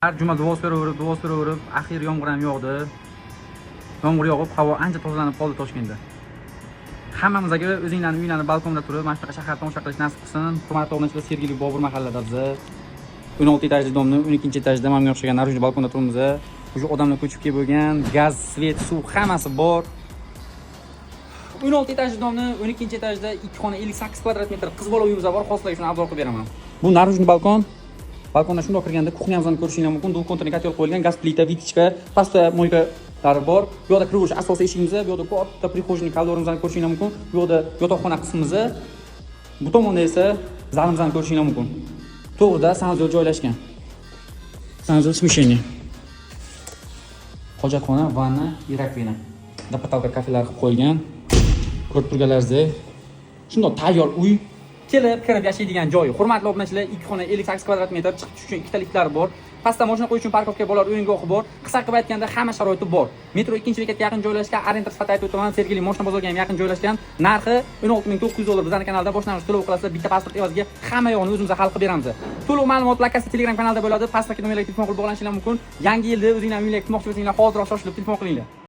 Har juma duo so'raverib, axir yomg'ir ham yog'di. Yomg'ir yog'ib, havo ancha tozalanib qoldi Toshkentda. Hammamizga o'zinglarning uylarning balkonida turib, mana shunaqa shahar tomosha qilish nasib qilsin. Hurmatli obunachilar, Sergeli Bobur mahallada biz 16 etajli domni 12 etajda menga o'xshagan narujni balkonda turibmiz. O'sha odamlar ko'chib kelib bo'lgan, gaz, svet, suv hammasi bor. 16 etajli domni 12 etajda 2 xona 58 kvadrat metr qiz bola uyimiz bor. Xoslarga shuni arzon qilib beraman. Bu narujni balkon. Balkondan shundoq kirganda kuxnyamizni ko'rishingiz mumkin. Dvухконтурный котел qo'yilgan, gaz plita, vitichka, pasta moykalari bor. Bu yoqda kirish asosiy eshigimiz, bu yoqda katta prixojniy koridorimizni ko'rishingiz mumkin. Bu yoqda yotoqxona qismimiz, bu tomonda esa zalimizni ko'rishingiz mumkin. To'g'rida sanuzor joylashgan. Sanuzor смещение. Hojatxona, vanna, rakovina. Dapatalka kafelar qilib qo'yilgan. Ko'rib turganlaringizdek, shundoq tayyor uy. Kelib kirib yashaydigan joyi. Hurmatli obunachilar, 2 xona 58 kvadrat metr, chiqib tushishga ikkitaliklar bor. Pastda mashina qo'yish uchun parkovka bor, o'yingohi bor. Qisqa qilib aytganda hamma sharoiti bor. Metro 2-bekatga yaqin joylashgan, arenda sifatida aytib o'taman, Sergeli mashina bozoriga ham yaqin joylashgan. Narxi 16900 dollar. Bizning kanalda boshlang'ich to'lov qilasizlar, bitta pasport evaziga hamma yo'g'ini o'zimiz hal qilib beramiz. To'lov ma'lumot lokatsiya Telegram kanalida bo'ladi. Pastdagi nomerlarga telefon qilib bog'lanishingiz mumkin. Yangi yilda o'zingizlarning uyingizga kutmoqchi bo'lsanglar, hoziroq shoshilib telefon qilinglar.